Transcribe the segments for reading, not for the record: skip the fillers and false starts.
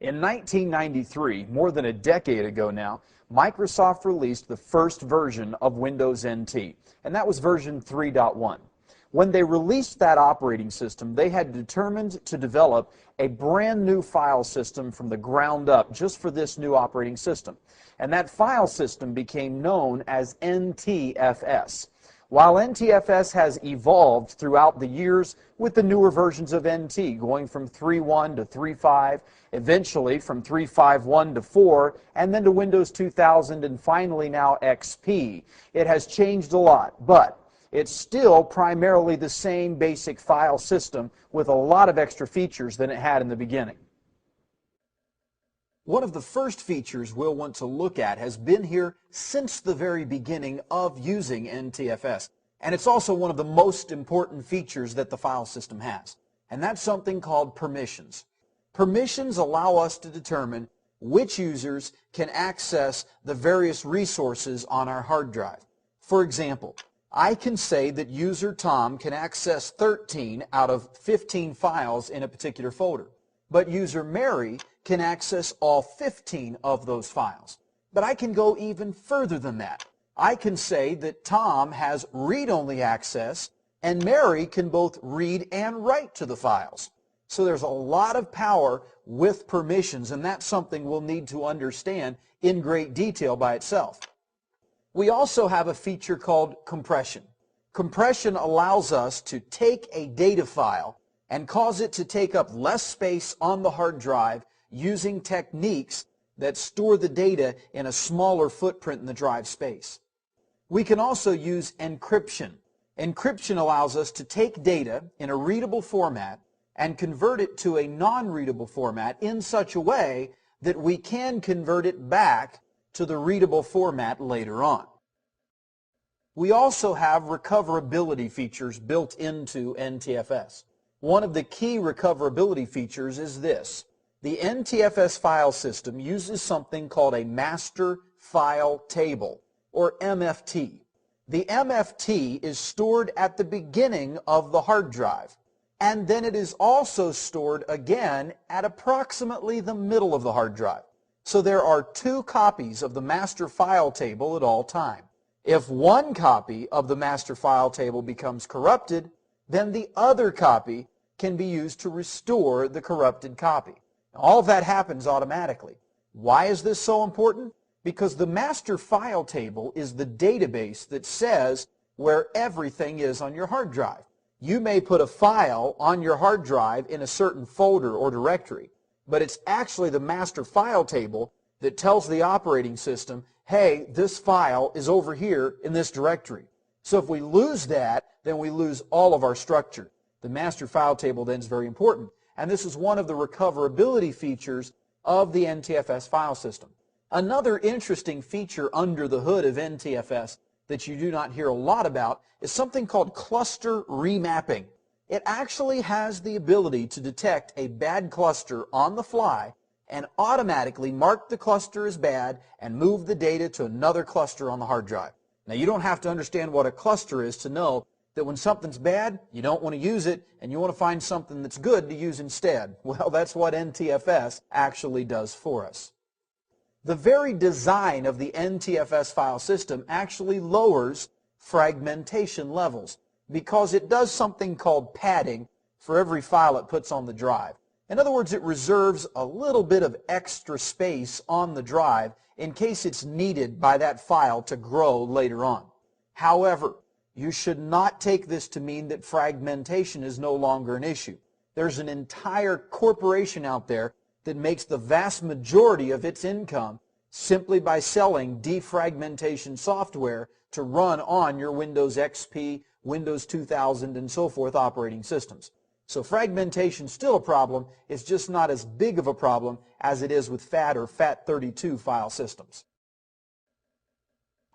In 1993, more than a decade ago now, Microsoft released the first version of Windows NT, and that was version 3.1. When they released that operating system, they had determined to develop a brand new file system from the ground up just for this new operating system. And that file system became known as NTFS. While NTFS has evolved throughout the years with the newer versions of NT, going from 3.1 to 3.5, eventually from 3.5.1 to 4, and then to Windows 2000, and finally now XP. It has changed a lot, but it's still primarily the same basic file system with a lot of extra features than it had in the beginning. One of the first features we'll want to look at has been here since the very beginning of using NTFS. And it's also one of the most important features that the file system has. And that's something called permissions. Permissions allow us to determine which users can access the various resources on our hard drive. For example, I can say that user Tom can access 13 out of 15 files in a particular folder. But user Mary can access all 15 of those files. But I can go even further than that. I can say that Tom has read-only access and Mary can both read and write to the files. So there's a lot of power with permissions, and that's something we'll need to understand in great detail by itself. We also have a feature called compression. Compression allows us to take a data file and cause it to take up less space on the hard drive using techniques that store the data in a smaller footprint in the drive space. We can also use encryption. Encryption allows us to take data in a readable format and convert it to a non-readable format in such a way that we can convert it back to the readable format later on. We also have recoverability features built into NTFS. One of the key recoverability features is this. The NTFS file system uses something called a master file table, or MFT. The MFT is stored at the beginning of the hard drive, and then it is also stored again at approximately the middle of the hard drive. So there are two copies of the master file table at all time. If one copy of the master file table becomes corrupted, then the other copy can be used to restore the corrupted copy. All of that happens automatically. Why is this so important? Because the master file table is the database that says where everything is on your hard drive. You may put a file on your hard drive in a certain folder or directory, but it's actually the master file table that tells the operating system, hey, this file is over here in this directory. So if we lose that, then we lose all of our structure. The master file table then is very important. And this is one of the recoverability features of the NTFS file system. Another interesting feature under the hood of NTFS that you do not hear a lot about is something called cluster remapping. It actually has the ability to detect a bad cluster on the fly and automatically mark the cluster as bad and move the data to another cluster on the hard drive. Now, you don't have to understand what a cluster is to know that when something's bad, you don't want to use it, and you want to find something that's good to use instead. Well, that's what NTFS actually does for us. The very design of the NTFS file system actually lowers fragmentation levels because it does something called padding for every file it puts on the drive. In other words, it reserves a little bit of extra space on the drive in case it's needed by that file to grow later on. However, you should not take this to mean that fragmentation is no longer an issue. There's an entire corporation out there that makes the vast majority of its income simply by selling defragmentation software to run on your Windows XP, Windows 2000, and so forth operating systems. So fragmentation is still a problem. It's just not as big of a problem as it is with FAT or FAT32 file systems.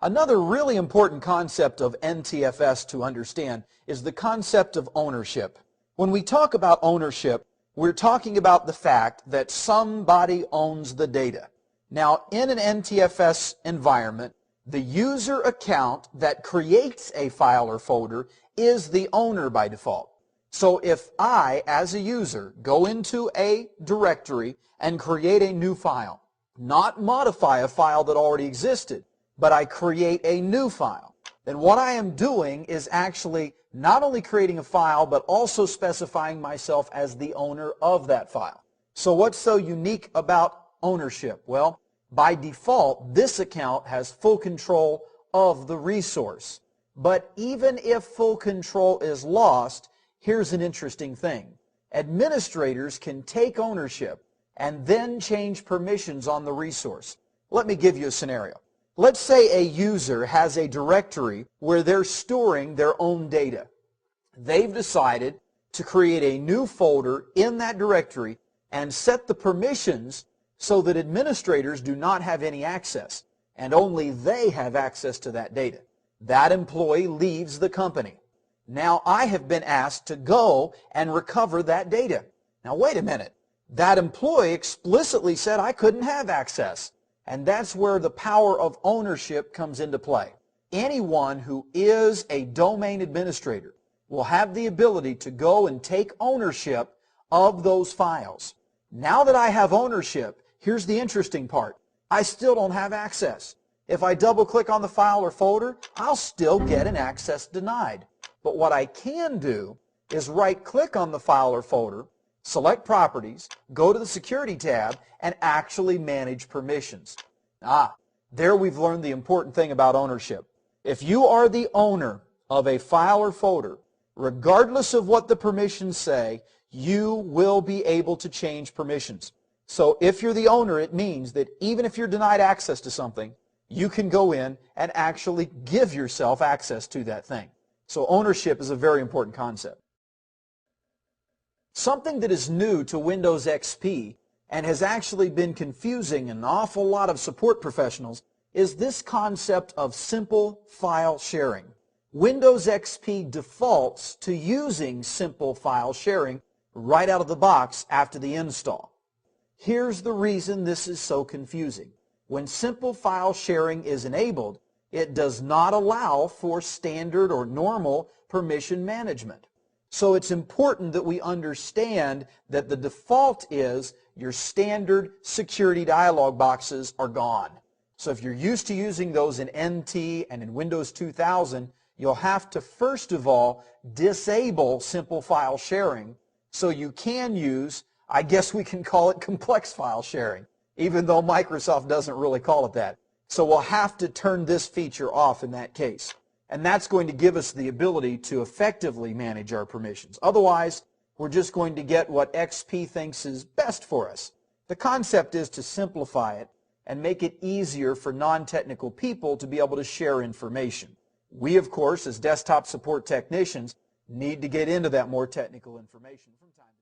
Another really important concept of NTFS to understand is the concept of ownership. When we talk about ownership, we're talking about the fact that somebody owns the data. Now, in an NTFS environment, the user account that creates a file or folder is the owner by default. So if I, as a user, go into a directory and create a new file, not modify a file that already existed, but I create a new file, then what I am doing is actually not only creating a file, but also specifying myself as the owner of that file. So what's so unique about ownership? Well, by default, this account has full control of the resource. But even if full control is lost, here's an interesting thing. Administrators can take ownership and then change permissions on the resource. Let me give you a scenario. Let's say a user has a directory where they're storing their own data. They've decided to create a new folder in that directory and set the permissions so that administrators do not have any access, and only they have access to that data. That employee leaves the company. Now I have been asked to go and recover that data. Now wait a minute. That employee explicitly said I couldn't have access. And that's where the power of ownership comes into play. Anyone who is a domain administrator will have the ability to go and take ownership of those files. Now that I have ownership, here's the interesting part. I still don't have access. If I double-click on the file or folder, I'll still get an access denied. But what I can do is right-click on the file or folder, select Properties, go to the Security tab, and actually manage permissions. There we've learned the important thing about ownership. If you are the owner of a file or folder, regardless of what the permissions say, you will be able to change permissions. So if you're the owner, it means that even if you're denied access to something, you can go in and actually give yourself access to that thing. So ownership is a very important concept. Something that is new to Windows XP and has actually been confusing an awful lot of support professionals is this concept of simple file sharing. Windows XP defaults to using simple file sharing right out of the box after the install. Here's the reason this is so confusing. When simple file sharing is enabled, it does not allow for standard or normal permission management. So it's important that we understand that the default is your standard security dialog boxes are gone. So if you're used to using those in NT and in Windows 2000, you'll have to first of all disable simple file sharing so you can use, I guess we can call it complex file sharing, even though Microsoft doesn't really call it that. So we'll have to turn this feature off in that case. And that's going to give us the ability to effectively manage our permissions. Otherwise, we're just going to get what XP thinks is best for us. The concept is to simplify it and make it easier for non-technical people to be able to share information. We, of course, as desktop support technicians, need to get into that more technical information from time to time.